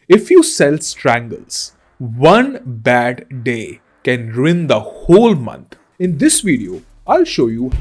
If you sell strangles, one bad day can ruin the whole month. In this video, I'll show you.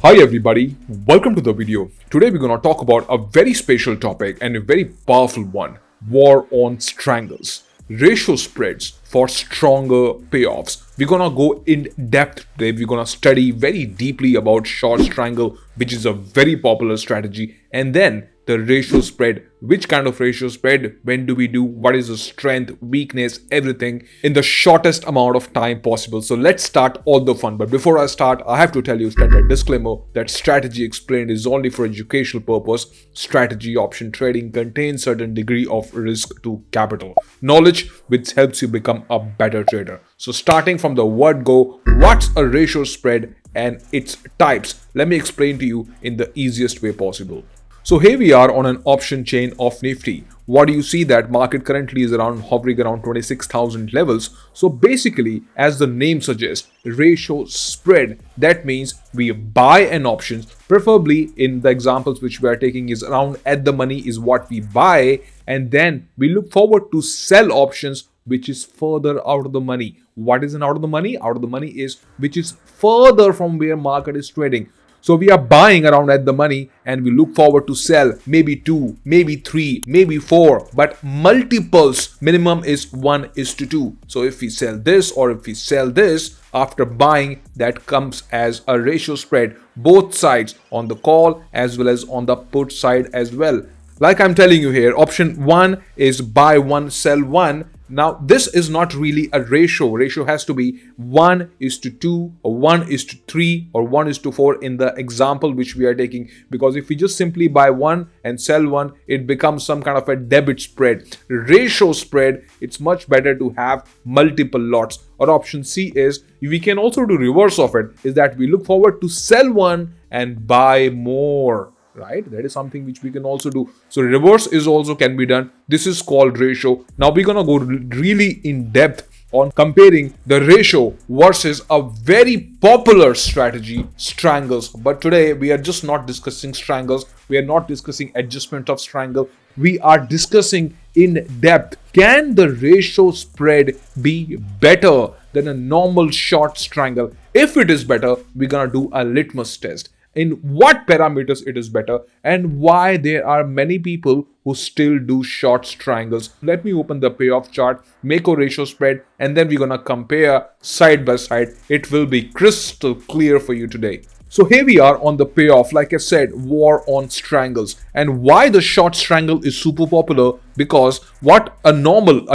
Hi everybody, welcome to the video. Today we're going to talk about a very special topic and a very powerful one: war on strangles. Ratio spreads for stronger payoffs. We're going to go in depth today. We're going to study very deeply about short strangle, which is a very popular strategy, and then the ratio spread. Which kind of ratio spread? When do we do? What is the strength, weakness, everything in the shortest amount of time possible. So let's start all the fun. But before I start, I have to tell you standard disclaimer that strategy explained is only for educational purpose. Strategy option trading contains certain degree of risk to capital. Knowledge which helps you become a better trader. So starting from the word go, what's a ratio spread and its types? Let me explain to you in the easiest way possible. So here we are on an option chain of Nifty. What do you see? That market currently is hovering around 26,000 levels. So basically, as the name suggests, ratio spread. That means we buy an option, preferably in the examples which we are taking is around at the money is what we buy, and then we look forward to sell options which is further out of the money. What is an out of the money? Out of the money is which is further from where market is trading. So we are buying around at the money and we look forward to sell maybe 2, maybe 3, maybe 4, but multiples minimum is 1:2. So if we sell this or if we sell this after buying, that comes as a ratio spread, both sides on the call as well as on the put side as well. Like I'm telling you here, option 1 is buy 1, sell 1. Now, this is not really a ratio. Ratio has to be 1:2 or 1:3 or 1:4 in the example which we are taking. Because if we just simply buy 1 and sell 1, it becomes some kind of a debit spread. Ratio spread, it's much better to have multiple lots. Or option C is, we can also do reverse of it, is that we look forward to sell 1 and buy more. Right, that is something which we can also do. So reverse is also can be done. This is called ratio. Now we're gonna go really in depth on comparing the ratio versus a very popular strategy, strangles. But today we are just not discussing strangles. We are not discussing adjustment of strangle. We are discussing in depth, can the ratio spread be better than a normal short strangle? If it is better, we're gonna do a litmus test. In what parameters it is better and why there are many people who still do short strangles. Let me open the payoff chart, make a ratio spread, and then we're gonna compare side by side. It will be crystal clear for you today. So here we are on the payoff. Like I said, war on strangles. And why the short strangle is super popular? Because what a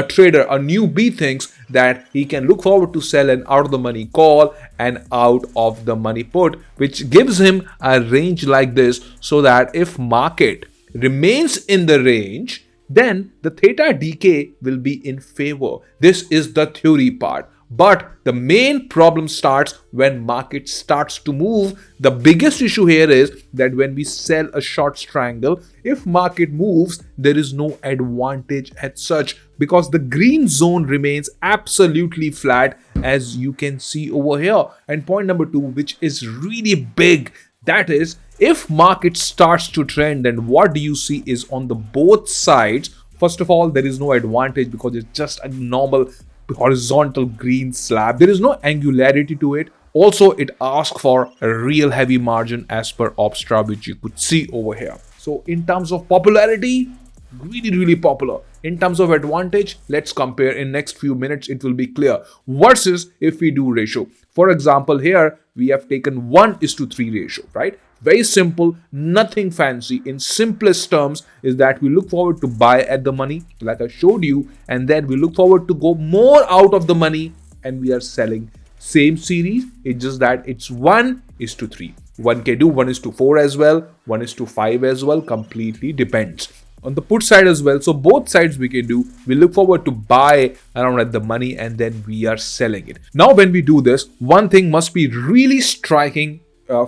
trader, a newbie thinks that he can look forward to sell an out of the money call and out of the money put, which gives him a range like this, so that if market remains in the range, then the theta decay will be in favor. This is the theory part. But the main problem starts when market starts to move. The biggest issue here is that when we sell a short strangle, if market moves, there is no advantage as such, because the green zone remains absolutely flat, as you can see over here. And point number 2, which is really big, that is, if market starts to trend, then what do you see is on the both sides. First of all, there is no advantage because it's just a normal horizontal green slab. There is no angularity to it. Also, it asks for a real heavy margin as per Opstra, which you could see over here. So in terms of popularity, really popular. In terms of advantage, let's compare in next few minutes. It will be clear. Versus if we do ratio. For example, here we have taken 1:3 ratio, right? Very simple, nothing fancy. In simplest terms is that we look forward to buy at the money, like I showed you, and then we look forward to go more out of the money and we are selling. Same series, it's just that it's 1:3. One can do 1:4 as well, 1:5 as well, completely depends. On the put side as well, so both sides we can do. We look forward to buy around at the money and then we are selling it. Now when we do this, one thing must be really striking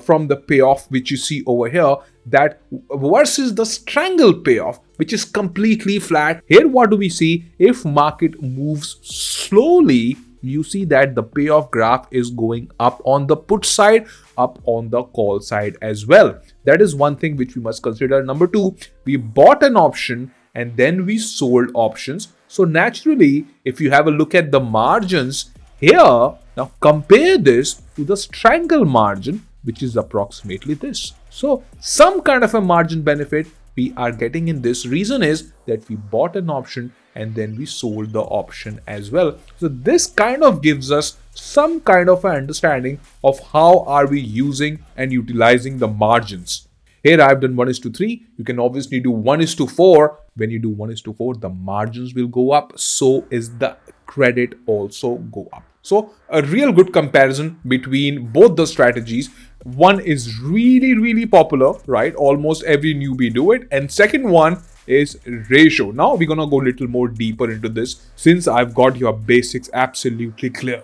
from the payoff which you see over here, that versus the strangle payoff which is completely flat. Here what do we see? If market moves slowly, you see that the payoff graph is going up on the put side, up on the call side as well. That is one thing which we must consider. Number two, we bought an option and then we sold options. So naturally, if you have a look at the margins here, now compare this to the strangle margin, which is approximately this. So some kind of a margin benefit we are getting in this. Reason is that we bought an option and then we sold the option as well. So this kind of gives us some kind of an understanding of how are we using and utilizing the margins. Here I've done 1:3. You can obviously do 1:4. When you do 1:4, the margins will go up. So is the credit also go up. So a real good comparison between both the strategies. One is really popular, right? Almost every newbie do it. And second one is ratio. Now we're gonna go a little more deeper into this since I've got your basics absolutely clear.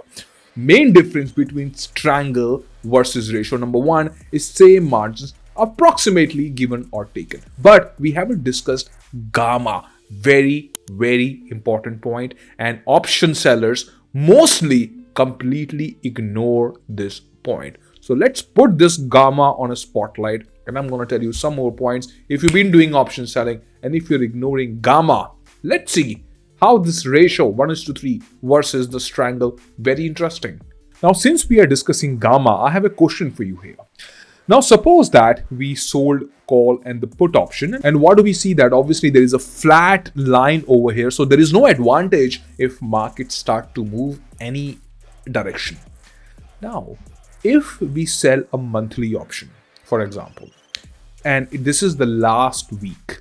Main difference between strangle versus ratio. Number one is same margins approximately given or taken. But we haven't discussed gamma. Very important point. And option sellers mostly completely ignore this point. So let's put this gamma on a spotlight and I'm going to tell you some more points. If you've been doing option selling and if you're ignoring gamma, let's see how this ratio 1:3 versus the strangle. Very interesting. Now, since we are discussing gamma, I have a question for you here. Now, suppose that we sold call and the put option. And what do we see? That obviously there is a flat line over here. So there is no advantage if markets start to move any direction. Now, if we sell a monthly option, for example, and this is the last week,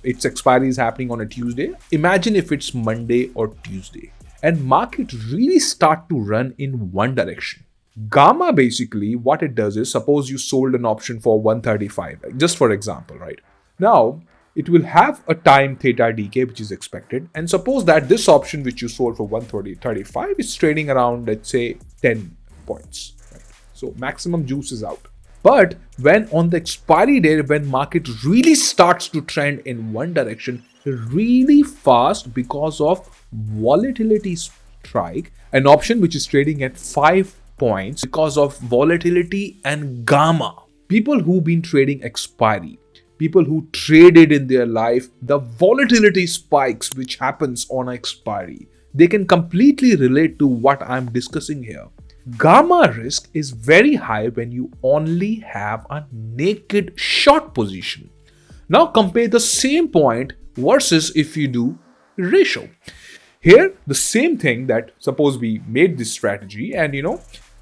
its expiry is happening on a Tuesday. Imagine if it's Monday or Tuesday and market really start to run in one direction. Gamma basically what it does is, suppose you sold an option for 135, just for example, right? Now, it will have a time theta decay which is expected, and suppose that this option which you sold for 135 is trading around, let's say, 10 points. Right? So maximum juice is out. But when on the expiry date, when market really starts to trend in one direction really fast because of volatility strike, an option which is trading at 5 points because of volatility and gamma. People who've been trading expiry, people who traded in their life, the volatility spikes which happens on expiry, they can completely relate to what I'm discussing here. Gamma risk is very high when you only have a naked short position. Now compare the same point versus if you do ratio. Here, the same thing, that suppose we made this strategy and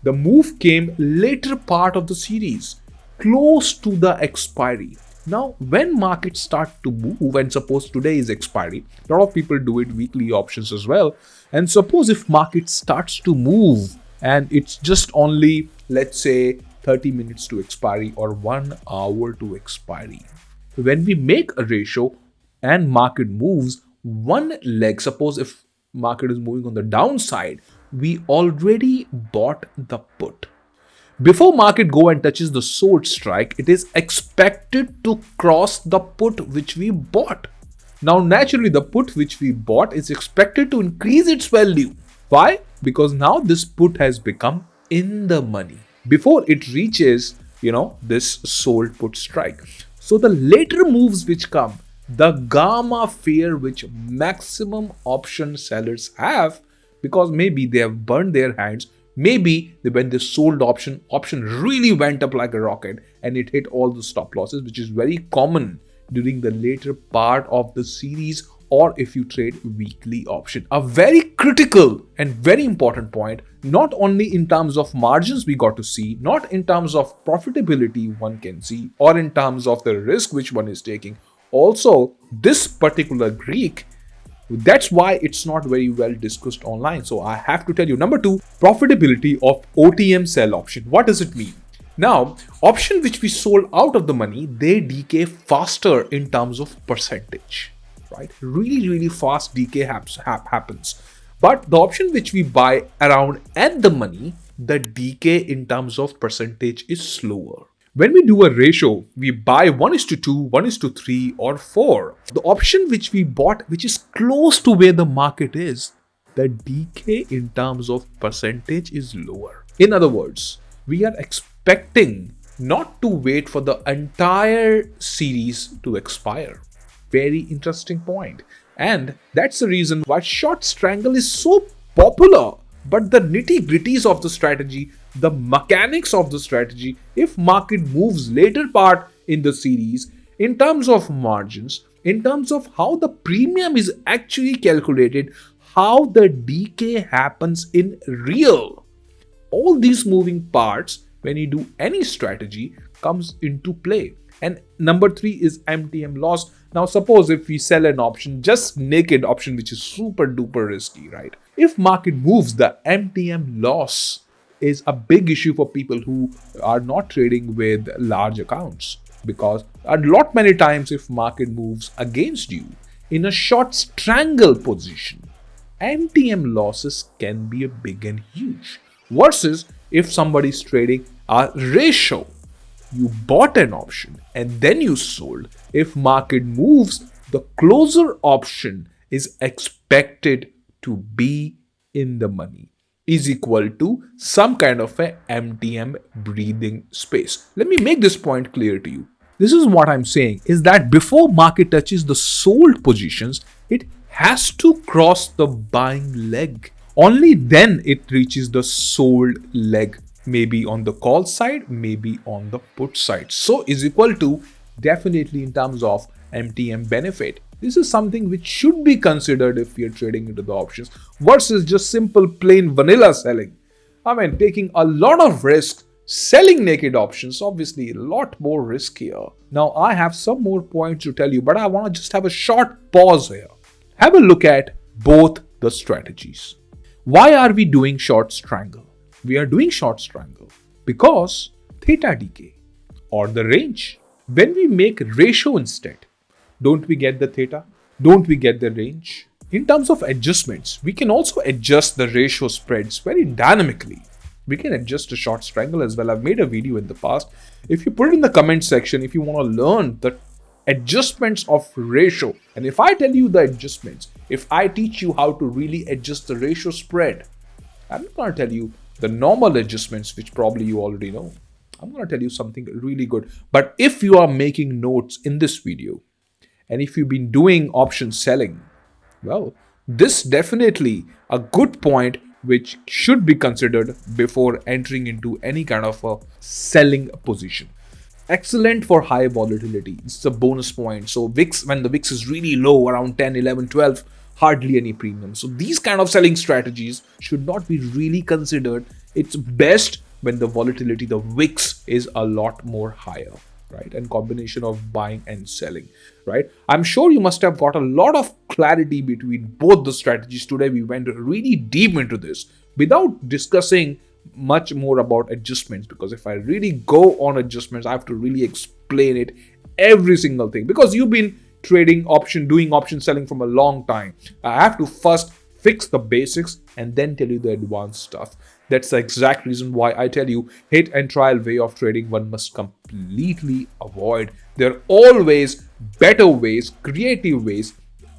the move came later part of the series, close to the expiry. Now, when markets start to move, and suppose today is expiry, a lot of people do it weekly options as well. And suppose if market starts to move and it's just only, let's say, 30 minutes to expiry or 1 hour to expiry. When we make a ratio and market moves one leg, suppose if market is moving on the downside, we already bought the put. Before market go and touches the sword strike, it is expected to cross the put which we bought. Now naturally the put which we bought is expected to increase its value. Why? Because now this put has become in the money before it reaches, this sold put strike. So the later moves which come, the gamma fear which maximum option sellers have, because maybe they have burned their hands, maybe when they sold option really went up like a rocket and it hit all the stop losses, which is very common during the later part of the series, or if you trade weekly option. A very critical and very important point, not only in terms of margins we got to see, not in terms of profitability one can see, or in terms of the risk which one is taking. Also, this particular Greek, that's why it's not very well discussed online. So I have to tell you, number two, profitability of OTM sell option. What does it mean? Now, option which we sold out of the money, they decay faster in terms of percentage, right? Really fast decay happens. But the option which we buy around at the money, the decay in terms of percentage is slower. When we do a ratio, we buy 1:2, 1:3 or 4. The option which we bought, which is close to where the market is, the decay in terms of percentage is lower. In other words, we are expecting not to wait for the entire series to expire. Very interesting point. And that's the reason why short strangle is so popular. But the nitty gritties of the strategy, the mechanics of the strategy, if market moves later part in the series, in terms of margins, in terms of how the premium is actually calculated, how the decay happens in real, all these moving parts when you do any strategy comes into play. And number 3 is MTM loss. Now suppose if we sell an option, just naked option, which is super duper risky, right? If market moves, the MTM loss is a big issue for people who are not trading with large accounts, because a lot many times if market moves against you in a short strangle position, MTM losses can be a big and huge. Versus if somebody's trading a ratio, you bought an option and then you sold. If market moves, the closer option is expected to be in the money, is equal to some kind of a MTM breathing space. Let me make this point clear to you. This is what I'm saying, is that before market touches the sold positions, it has to cross the buying leg. Only then it reaches the sold leg, maybe on the call side, maybe on the put side. So is equal to definitely in terms of MTM benefit. This is something which should be considered if you're trading into the options versus just simple plain vanilla selling. I mean, taking a lot of risk, selling naked options, obviously a lot more riskier. Now I have some more points to tell you, but I want to just have a short pause here. Have a look at both the strategies. Why are we doing short strangle? We are doing short strangle because theta decay or the range. When we make ratio instead, don't we get the theta? Don't we get the range? In terms of adjustments, we can also adjust the ratio spreads very dynamically. We can adjust a short strangle as well. I've made a video in the past. If you put it in the comment section, if you want to learn the adjustments of ratio, and if I tell you the adjustments, if I teach you how to really adjust the ratio spread, I'm not going to tell you the normal adjustments, which probably you already know. I'm going to tell you something really good. But if you are making notes in this video, and if you've been doing option selling, well, this definitely a good point which should be considered before entering into any kind of a selling position. Excellent for high volatility. It's a bonus point. So VIX, when the VIX is really low, around 10, 11, 12, hardly any premium. So these kind of selling strategies should not be really considered. It's best when the volatility, the VIX, is a lot more higher, right? And combination of buying and selling, right? I'm sure you must have got a lot of clarity between both the strategies. Today we went really deep into this without discussing much more about adjustments, because if I really go on adjustments, I have to really explain it, every single thing, because you've been trading option, doing option selling from a long time. I have to first fix the basics and then tell you the advanced stuff. That's the exact reason why I tell you hit and trial way of trading one must completely avoid. There are always better ways, creative ways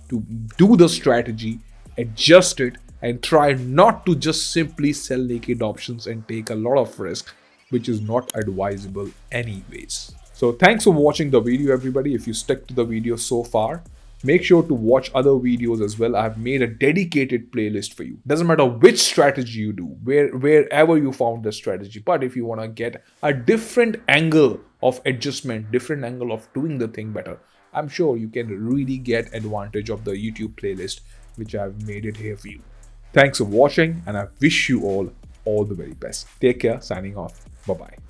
to do the strategy, adjust it, and try not to just simply sell naked options and take a lot of risk, which is not advisable anyways. So thanks for watching the video, everybody. If you stuck to the video so far, make sure to watch other videos as well. I have made a dedicated playlist for you. Doesn't matter which strategy you do, wherever you found the strategy. But if you want to get a different angle of adjustment, different angle of doing the thing better, I'm sure you can really get advantage of the YouTube playlist, which I've made it here for you. Thanks for watching, and I wish you all the very best. Take care. Signing off. Bye-bye.